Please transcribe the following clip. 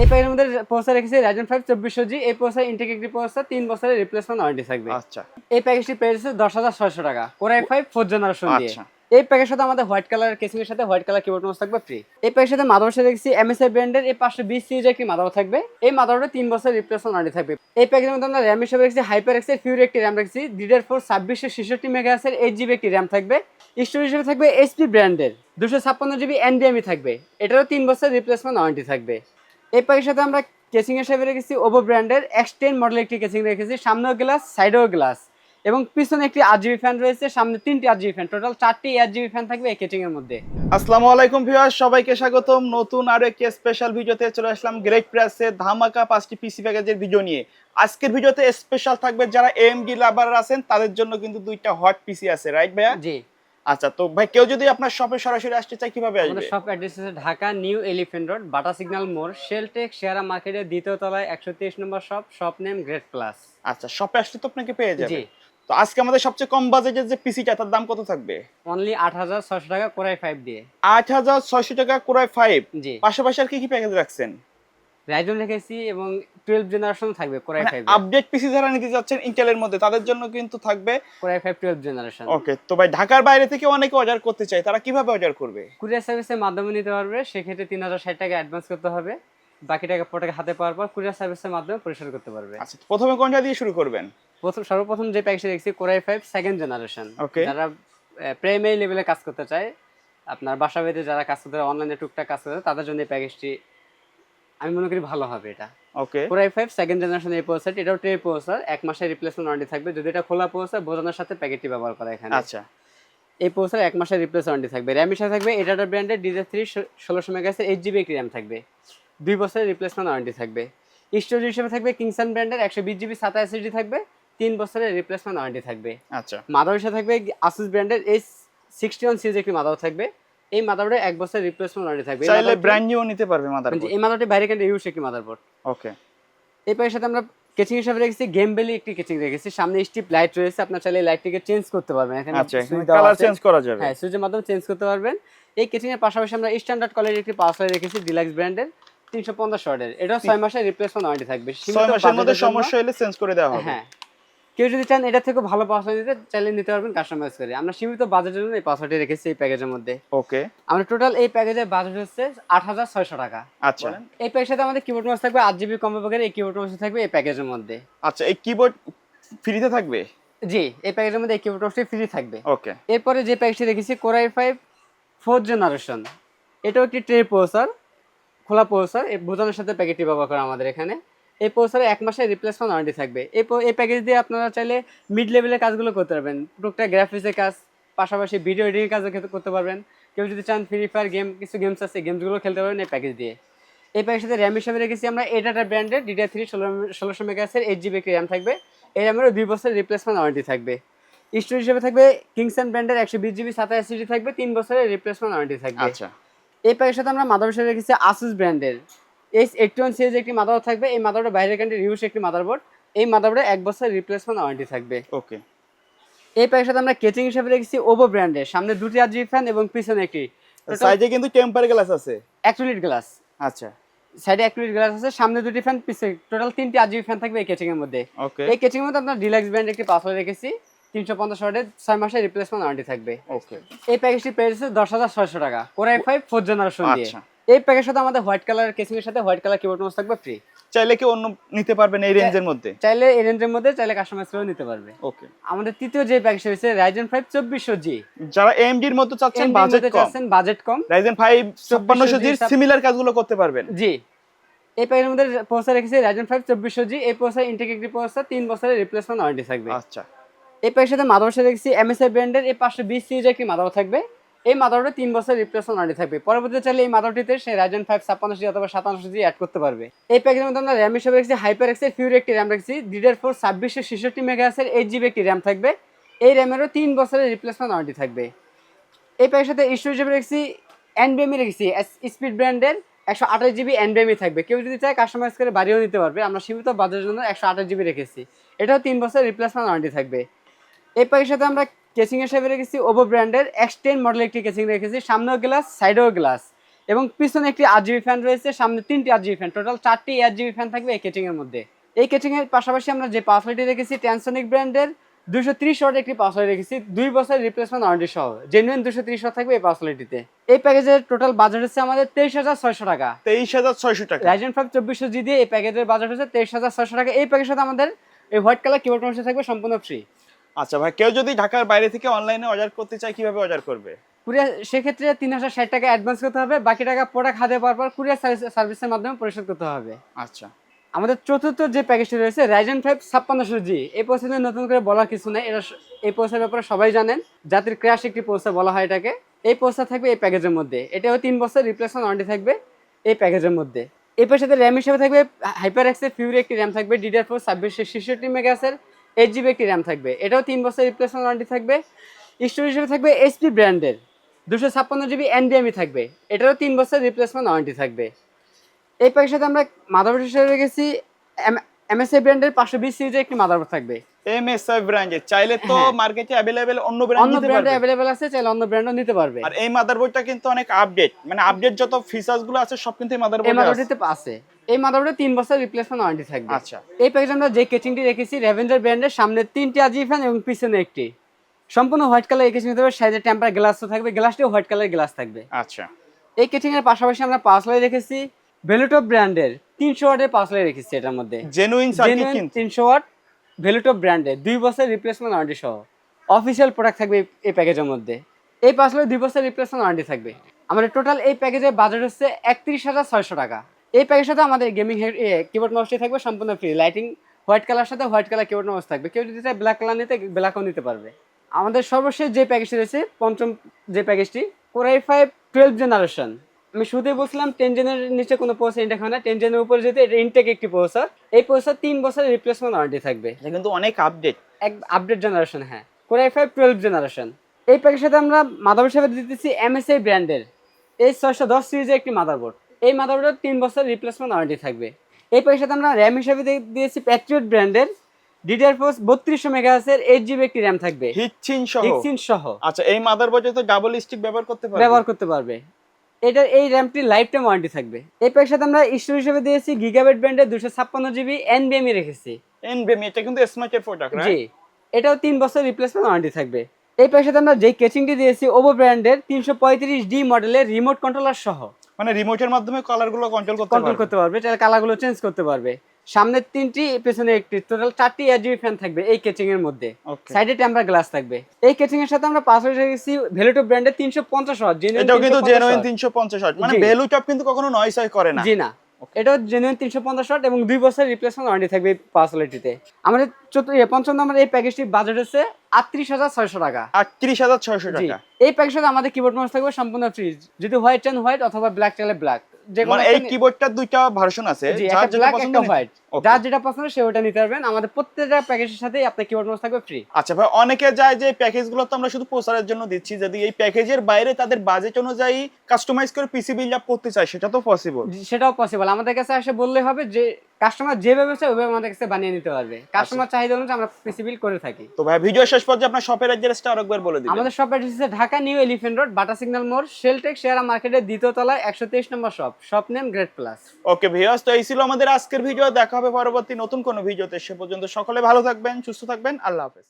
এই প্যাকেজের মধ্যে প্রসেসর রেখেছি Ryzen 5 2400G। এই প্রসেসর ইনটেক একটি প্রসেসর 3 বছরের রিপ্লেসমেন্ট ওয়ারেন্টি থাকবে। আচ্ছা, এই প্যাকেজটি পেয়েছে 10,600 টাকা Core i5 4th জেনারেশন দিয়ে। আচ্ছা। এই প্যাকেজের সাথে আমাদের হোয়াইট কালার কেসিং এর সাথে হোয়াইট কালার কিবোর্ড মাউস থাকবে ফ্রি। এই প্যাকেজের সাথে মাদারবোর্ড সাথে রেখেছি MSI ব্র্যান্ডের এই 520 সিরিজের একটি মাদারবোর্ড থাকবে। এই মাদারবোর্ডে 3 বছরের রিপ্লেসমেন্ট ওয়ারেন্টি থাকবে। এই প্যাকেজের মধ্যে আমরা RAM হিসেবে রেখেছি HyperX এর Fury একটি RAM রেখেছি, DDR4 2666 মেগাহার্টজ এর 8GB একটি RAM থাকবে। স্টোরেজ হিসেবে থাকবে HP ব্র্যান্ডের 256GB NVMe থাকবে। এটারও 3 বছরের রিপ্লেসমেন্ট ওয়ারেন্টি থাকবে। এই প্যাকেজের সাথে আমরা কেসিং হিসেবে রেখেছি OPPO ব্র্যান্ডের X10 মডেলের একটি কেসিং রেখেছি, সামনেও গ্লাস সাইডেও গ্লাস এবং পিছনে একটি RGB ফ্যান রয়েছে, সামনে 3টি RGB ফ্যান, টোটাল 4টি RGB ফ্যান থাকবে এই কেসিং এর মধ্যে। আসসালামু আলাইকুম ভিউয়ার্স, সবাইকে স্বাগতম নতুন আরো একটি স্পেশাল ভিডিওতে। চলে আসলাম গ্রেট প্রাইসে ধামাকা 5টি পিসি প্যাকেজের ভিডিও নিয়ে। আজকের ভিডিওতে স্পেশাল থাকবে যারা AMD লাভার আছেন তাদের জন্য, কিন্তু দুইটা হট পিসি আছে, রাইট ভাইয়া? জি। আচ্ছা, তো ভাই কেউ যদি আপনার শপে সরাসরি আসতে চায় কিভাবে আসবে? আমাদের শপ অ্যাড্রেস আছে Dhaka new elephant road, Bata signal মোড়, শেলটেক শেয়ারা মার্কেটের দ্বিতীয় তলায় 123 number shop, shop name great plus. আচ্ছা, শপে আসলে তো আপনাকে পেয়ে যাবে। জি। তো আজকে আমাদের সবচেয়ে কম বাজেটের যে পিসিটা, তার দাম কত থাকবে? অনলি 8,600 টাকা Core i5 দিয়ে। 8,600 টাকা Core i5। জি। পাশাপাশি আর কি কি প্যাকেজ রাখছেন? Ryzen রেখেছি এবং 12 জেনারেশন থাকবে Core i5 এ। আপডেট পিসি যারা নিতে যাচ্ছেন ইন্টেলের মধ্যে, তাদের জন্য কিন্তু থাকবে Core i5 12 জেনারেশন। ওকে। তো ভাই ঢাকার বাইরে থেকে অনেকে অর্ডার করতে চায়, তারা কিভাবে অর্ডার করবে? কুরিয়ার সার্ভিসের মাধ্যমে নিতে পারবে, সেক্ষেত্রে 3,060 টাকা অ্যাডভান্স করতে হবে, বাকি টাকা প্রোডাক্ট হাতে পাওয়ার পর কুরিয়ার সার্ভিসের মাধ্যমে পরিশোধ করতে পারবে। আচ্ছা, প্রথমে কোনটা দিয়ে শুরু করবেন? সর্বপ্রথম যে প্যাকেজটা দেখছি Core i5 সেকেন্ড জেনারেশন। ওকে। যারা প্রাইমারি লেভেলে কাজ করতে চায়, আপনার বাসা বাড়িতে যারা কাজ করতে চায়, অনলাইনে টুকটাক কাজ করতে চায়, তাদের জন্য এই প্যাকেজটি আমি মনে করি ভালো হবে। এটা ওকে। Core i5 সেকেন্ড জেনারেশন এই প্রসেসর, এটাও ট্রে প্রসেসর, 1 মাসের রিপ্লেসমেন্ট ওয়ারেন্টি থাকবে। যদি এটা খোলা প্রসেসর, বোঝানোর সাথে প্যাকেটটি ব্যবহার করা এখানে। আচ্ছা, এই প্রসেসর 1 মাসের রিপ্লেসমেন্ট ওয়ারেন্টি থাকবে। RAM হিসেবে থাকবে এটাটা ব্র্যান্ডের DDR3 1600 মেগাহার্টজ 8GB একটি RAM থাকবে, 2 বছরের রিপ্লেসমেন্ট ওয়ারেন্টি থাকবে। স্টোরেজ হিসেবে থাকবে কিংসন ব্র্যান্ডের 120GB SATA SSD থাকবে, 3 বছরের রিপ্লেসমেন্ট ওয়ারেন্টি থাকবে। আচ্ছা। মাদার হিসেবে থাকবে Asus ব্র্যান্ডের A61 সিরিজ একটি মাদার থাকবে। এই মাদারবোর্ডে 1 বছরের রিপ্লেসমেন্ট ওয়ারেন্টি থাকবে। চাইলে ব্র্যান্ড নিউ নিতে পারবে মাদারবোর্ড। এই মাদারটি বাইরে কেন ইউজ একটি মাদারবোর্ড। ওকে। এই প্যাকের সাথে আমরা কেচিং হিসেবে রেখেছি গেম বেলি একটি কেচিং রেখেছি, সামনে স্ট্রিপ লাইট রয়েছে, আপনার চাইলে লাইটটিকে চেঞ্জ করতে পারবেন। এখানে আচ্ছা, কালার চেঞ্জ করা যাবে। হ্যাঁ, সুইচের মাধ্যমে চেঞ্জ করতে পারবেন। এই কেচিং এর পাশাপাশি আমরা স্ট্যান্ডার্ড কোয়ালিটির একটি পাওয়ার সাপ্লাই রেখেছি ডিলাক্স ব্র্যান্ডের 350 ওয়াটের। এটাও 6 মাসের রিপ্লেসমেন্ট ওয়ারেন্টি থাকবে। 6 মাসের মধ্যে সমস্যা হলে চেঞ্জ করে দেওয়া হবে। হ্যাঁ, কেউ যদি চান এটা থেকে ভালো পাওয়ার সাপ্লাই নিতে চাইলে নিতে পারবেন কাস্টমাইজ করে। আমরা সীমিত বাজেটের জন্য এই পাওয়ারটি রেখেছি এই প্যাকেজের মধ্যে। ওকে। আমরা টোটাল এই প্যাকেজের বাজেট হচ্ছে 8,600 টাকা। আচ্ছা। এই প্যাকেজের সাথে আমাদের কিবোর্ড মাউস থাকবে 8GB কম্বো প্যাকের, এই কিবোর্ড মাউস থাকবে এই প্যাকেজের মধ্যে। আচ্ছা, এই কিবোর্ড ফ্রিতে থাকবে? জি, এই প্যাকেজের মধ্যে এই কিবোর্ড মাউসটি ফ্রি থাকবে। ওকে। এরপরে যে প্যাকেজটি রেখেছি Core i5 4th জেনারেশন, এটাও একটি ট্রে প্রসেসর, খোলা প্রসেসর। এই বোতামের সাথে প্যাকেটটি ব্যবহার করা আমাদের এখানে। এই প্রসেসরে 1 মাসের রিপ্লেসমেন্ট ওয়ারেন্টি থাকবে। এই প্যাকেজ দিয়ে আপনারা চাইলে মিড লেভেলের কাজগুলো করতে পারবেন, টুকটাক গ্রাফিক্সের কাজ, পাশাপাশি ভিডিও এডিটিং কাজও করতে পারবেন। কেউ যদি চান ফ্রি ফায়ার গেম, কিছু গেমস আছে, গেমসগুলো খেলতে পারবেন এই প্যাকেজ দিয়ে। এই প্যাকেজের সাথে RAM হিসেবে রেখেছি আমরা এটাটা ব্র্যান্ডের DDR3 1600 মেগাহার্টজের 8GB একটি RAM থাকবে। এই র্যামেরও 2 বছরের রিপ্লেসমেন্ট ওয়ারেন্টি থাকবে। স্টোরেজ হিসেবে থাকবে কিংসন ব্র্যান্ডের 120GB SATA SSD থাকবে, 3 বছরের রিপ্লেসমেন্ট ওয়ারেন্টি থাকবে। আচ্ছা। এই প্যাকের সাথে আমরা মাদারবোর্ড হিসেবে রেখেছি Asus ব্র্যান্ডের A81 সিরিজ একটি মাদারবোর্ড থাকবে। এই মাদারবোর্ডের বাইরের কান্ট্রি ইউজ একটি মাদারবোর্ড। এই মাদারবোর্ডে 1 বছরের রিপ্লেসমেন্ট ওয়ারেন্টি থাকবে। ওকে। এই প্যাকের সাথে আমরা কেচিং হিসেবে রেখেছি OPPO ব্র্যান্ডের, সামনে 2টি RGB ফ্যান এবং পিছনে একটি, সাইডে কিন্তু টেম্পার গ্লাস আছে। Acrylic glass. আচ্ছা। সাইডে অ্যাক্রিলিক গ্লাস আছে, সামনে 2টি ফ্যান, পিছনে টোটাল 3টি RGB ফ্যান থাকবে এই কেচিং এর মধ্যে। ওকে। এই কেচিং এর মধ্যে আমরা ডিলাক্স ব্র্যান্ডের একটি পাসওয়ার্ড রেখেছি, 350 ওয়াটের 6 মাসের রিপ্লেসমেন্ট ওয়ারেন্টি থাকবে। ওকে। এই প্যাকেজটি পেয়েছে 10,600 টাকা Core i5 4th জেনারেশন দিয়ে। আচ্ছা। এই প্যাকেজের সাথে আমাদের হোয়াইট কালার কেচিং এর সাথে হোয়াইট কালার কিবোর্ড মাউস থাকবে ফ্রি। চাইলে কি অন্য নিতে পারবেন এই রেঞ্জের মধ্যে? চাইলে এই রেঞ্জের মধ্যে চাইলে কাস্টমাইজ করে নিতে পারবে। ওকে। আমাদের তৃতীয় যে প্যাকেজ হচ্ছে Ryzen 5 2400G। যারা AMD এর মধ্যে চাচ্ছেন বাজেট কম, Ryzen 5 5600G সিমিলার কাজগুলো করতে পারবেন। জি। এই প্যাকেজের মধ্যে প্রসেসর রেখেছি Ryzen 5 2400G। এই প্রসেসর ইনটেক একটি প্রসেসর, 3 বছরের রিপ্লেসমেন্ট ওয়ারেন্টি থাকবে। আচ্ছা। এই প্যাকেজের সাথে মাদারবোর্ড সাথে রেখেছি MSI ব্র্যান্ডের এই 520 সিরিজের একটি মাদারবোর্ড থাকবে। এই মাদারবোর্ডে 3 বছরের রিপ্লেসমেন্ট ওয়ারেন্টি থাকবে। পরবর্তীতে চাইলে এই মাদারবোর্ডটিতে সেই Ryzen 5 5600G অথবা 5700G অ্যাড করতে পারবে। এই প্যাকেজের মধ্যে আমরা RAM হিসেবে রেখেছি HyperX এর Fury একটি RAM রেখেছি, DDR4 2666 মেগাহার্টজের 8GB একটি RAM থাকবে। এই র্যামেরও 3 বছরের রিপ্লেসমেন্ট ওয়ারেন্টি থাকবে। এই প্যাকের সাথে স্টোরেজ হিসেবে রেখেছি NVMe রেখেছি, স্পিড ব্র্যান্ডের 128GB NVMe থাকবে। কেউ যদি চায় কাস্টমাইজ করে বাড়িয়েও নিতে পারবে। আমরা সীমিত বাজেটের জন্য 128GB রেখেছি। এটাও 3 বছরের রিপ্লেসমেন্ট ওয়ারেন্টি থাকবে। এই প্যাকের সাথে আমরা কেচিং হিসেবে রেখেছি OPPO ব্র্যান্ডের X10 মডেলের একটি কেচিং রেখেছি, সামনেও গ্লাস সাইডেও গ্লাস এবং পিছনে একটি RGB ফ্যান রয়েছে, সামনে 3টি RGB ফ্যান, টোটাল 4টি RGB ফ্যান থাকবে এই কেচিং এর মধ্যে। এই কেচিং এর পাশাপাশি আমরা যে পাওয়ার সাপ্লাইটি রেখেছি ট্যানসনিক ব্র্যান্ডের 230 ওয়াট একটি পাওয়ার সাপ্লাই রেখেছি, 2 বছর রিপ্লেসমেন্ট ওয়ারেন্টি সহ, জেনুইন 230 ওয়াট থাকবে এই পাওয়ার সাপ্লাইটিতে। এই প্যাকেজের টোটাল বাজেট হচ্ছে আমাদের 23,600 টাকা। 23,600 টাকা। Ryzen 5 2400G দিয়ে এই প্যাকেজের বাজেট হচ্ছে 23,600 টাকা। এই প্যাকেজের সাথে আমাদের এই হোয়াইট কালার কিবোর্ড মাউস থাকবে সম্পূর্ণ ফ্রি। আচ্ছা ভাই, কেউ যদি ঢাকার বাইরে থেকে অনলাইনে অর্ডার করতে চায় কিভাবে অর্ডার করবে? কুরিয়ার সেক্ষেত্রে 3060 টাকা অ্যাডভান্স করতে হবে, বাকি টাকা প্রোডাক্ট হাতে পাওয়ার পর কুরিয়ার সার্ভিসের মাধ্যমে পরিশোধ করতে হবে। আচ্ছা, আমাদের চতুর্থ যে প্যাকেজটি রয়েছে Ryzen 5 5600G, এই প্রসেসর নতুন করে বলার কিছু নেই, এটা এই প্রসেসরের ব্যাপারে সবাই জানেন, জাতির ক্র্যাশ একটি প্রসেসর বলা হয় এটাকে। এই প্রসেসর থাকবে এই প্যাকেজের মধ্যে, এটাও 3 বছর রিপ্লেসমেন্ট ওয়ারেন্টি থাকবে এই প্যাকেজের মধ্যে। এই সাথে র্যাম হিসেবে থাকবে HyperX-এর Fury একটি র্যাম থাকবে, DDR4 2666 মেগাহার্টজের 8GB একটি র্যাম থাকবে, এটাও 3 বছর রিপ্লেসমেন্ট ওয়ারেন্টি থাকবে। স্টোরেজ হিসেবে থাকবে HP ব্র্যান্ডের 256GB NVMe থাকবে, এটারও 3 বছর রিপ্লেসমেন্ট ওয়ারেন্টি থাকবে। এই প্যাকের সাথে আমরা মাদারবোর্ড হিসেবে রেখেছি MSI ব্র্যান্ডের 520 সিরিজের একটি মাদারবোর্ড থাকবে। MSI ব্র্যান্ডের চাইলে তো মার্কেটে अवेलेबल অন্য ব্র্যান্ড নিতে পারবে। अवेलेबल আছে, চাইলে অন্য ব্র্যান্ডও নিতে পারবে। আর এই মাদারবোর্ডটা কিন্তু অনেক আপডেট, মানে আপডেট যত ফিচারস গুলো আছে সব কিন্তু এই মাদারবোর্ডে আছে। এই মাদারবোর্ডে 3 বছর রিপ্লেসমেন্ট ওয়ারেন্টি থাকবে। আচ্ছা, এই প্যাকেজে আমরা যে কেচিংটি রেখেছি রেভেঞ্জার ব্র্যান্ডের, সামনে 3টি RGB ফ্যান এবং পিছনে একটি, সম্পূর্ণ হোয়াইট কালার এই কেচিং থাকবে, সাইডে টেম্পার গ্লাসও থাকবে, গ্লাসটিও হোয়াইট কালারের গ্লাস থাকবে। আচ্ছা, এই কেচিং এর পাশাপাশি আমরা পাওয়ার সাপ্লাই রেখেছি ভেলুটপ ব্র্যান্ডের 300 ওয়াটের পাওয়ার সাপ্লাই রেখেছি এটার মধ্যে, জেনুইন সার্কিট কিন্তু 300 ওয়াট ভেলুটপ ব্র্যান্ডের 2 বছর রিপ্লেসমেন্ট ওয়ারেন্টি সহ অফিশিয়াল প্রোডাক্ট থাকবে এই প্যাকেজের মধ্যে। এই পাওয়ার সাপ্লাই 2 বছর রিপ্লেসমেন্ট ওয়ারেন্টি থাকবে। আমাদের টোটাল এই প্যাকেজের বাজেট হচ্ছে 31,600 টাকা। এই প্যাকেজের সাথে আমাদের গেমিং কিবোর্ড মাউসটি থাকবে সম্পূর্ণ ফ্রি, লাইটিং হোয়াইট কালার সাথে হোয়াইট কালার কিবোর্ড মাউস থাকবে, কেউ যদি চায় ব্ল্যাক কালার নিতে ব্ল্যাকও নিতে পারবে। আমাদের সর্বশেষ যে প্যাকেজটি রয়েছে পঞ্চম যে প্যাকেজটি Core i5 12 জেনারেশন। আমি শুরুতেই বলছিলাম 10 জেনের নিচে কোনো প্রসেসর ইনটেক হয় না, 10 জেনের উপরে যেতে এটা ইনটেক একটি প্রসেসর। এই প্রসেসর 3 বছরের রিপ্লেসমেন্ট ওয়ারেন্টি থাকবে, এটা কিন্তু অনেক আপডেট, এক আপডেট জেনারেশন। হ্যাঁ, Core i5 12 জেনারেশন। এই প্যাকেজের সাথে আমরা মাদারবোর্ড হিসেবে দিতেছি MSI ব্র্যান্ডের H610 সিরিজের একটি মাদারবোর্ড। এই মাদারবোর্ডের 3 বছর রিপ্লেসমেন্ট ওয়ারেন্টি থাকবে। এই প্যাকেজের সাথে আমরা র্যাম হিসেবে দিয়েছি প্যাট্রিয়ট ব্র্যান্ডের DDR4 3200 মেগাহার্টজের 8GB একটি র্যাম থাকবে, হিটচিন সহ। আচ্ছা, এই মাদারবোর্ডে তো ডাবল স্টিক ব্যবহার করতে পারবে। এটার এই র্যামটি লাইফ টাইম ওয়ারেন্টি থাকবে। এই প্যাকের সাথে আমরা স্টোরেজ হিসেবে দিয়েছি গিগাবাইট ব্র্যান্ডের 256GB NVMe রেখেছি। NVMe এটা কিন্তু স্মার্টের প্রোডাক্ট, রাইট? জি, এটাও 3 বছর রিপ্লেসমেন্ট ওয়ারেন্টি থাকবে। এই প্যাকের সাথে আমরা যেই কেচিংটি দিয়েছি OVO ব্র্যান্ডের 335D মডেলের রিমোট কন্ট্রোলার সহ, মানে রিমোটের মাধ্যমে কালারগুলো কন্ট্রোল করতে পারবে, চাইলে কালারগুলো চেঞ্জ করতে পারবে। সামনে 3টি, পেছনে একটি, টোটাল 4টি RGB ফ্যান থাকবে এই কেচিং এর মধ্যে, সাইডে টেম্পার গ্লাস থাকবে। এই কেচিং এর সাথে আমরা পাসওয়ার্ড রেখেছি ভেলুটপ ব্র্যান্ডের 350 ওয়াট, এটাও কিন্তু জেনুইন 350 ওয়াট, মানে ভেলুটপ কিন্তু কখনো নয়েজ করে না। জি না, এটাও জেনুইন 350 ওয়াট এবং 2 বছর রিপ্লেসমেন্ট ওয়ারেন্টি থাকবে পাসওয়ার্ডটিতে। আমাদের পঞ্চম নম্বর এই প্যাকেজটির বাজেট হচ্ছে 38,600 টাকা। 38,600 টাকা। এই প্যাকেজের সাথে আমাদের কিবোর্ড মাউস থাকবে সম্পূর্ণ ফ্রি, যদি হোয়াইট চান হোয়াইট অথবা ব্ল্যাক চাইলে ব্ল্যাক। মানে এই কিবোর্ডটার দুইটা ভার্সন আছে, যার যেটা পছন্দ হোয়াইট, যার যেটা পছন্দ সে ওটা নিতে পারবেন। আমাদের প্রত্যেকটা প্যাকেজের সাথে আপনার কিবোর্ড মাউস থাকবে ফ্রি। আচ্ছা ভাই, অনেকে যায় যে প্যাকেজগুলো তো আমরা শুধু প্রচারের জন্য দিচ্ছি, যদি এই প্যাকেজের বাইরে তাদের বাজেট অনুযায়ী কাস্টমাইজ করে পিসি বিল্ড আপ করতে চায় সেটা তো পসিবল? সেটাও পসিবল, আমাদের কাছে এসে বললে হবে, যে কাস্টমার যেভাবে চায় ওইভাবে আমাদের কাছে বানিয়ে নিতে পারবে। কাস্টমার চাহিদা অনুযায়ী আমরা পিসি বিল্ড করে থাকি। তো ভাই, ভিডিও শেষ পর্যায়ে আপনার শপের অ্যাড্রেসটা আরেকবার বলে দিন। আমাদের শপ অ্যাড্রেস হচ্ছে Dhaka new elephant road, Bata signal মোড়, শেলটেক শেয়ারা মার্কেটের দ্বিতীয় তলায় 123 number shop name great plus. Okay viewers, তো এই ছিল আমাদের আজকের ভিডিও। দেখা হবে পরবর্তী নতুন কোনো ভিডিওতে। সে পর্যন্ত সকলে ভালো থাকবেন, সুস্থ থাকবেন। আল্লাহ হাফেজ।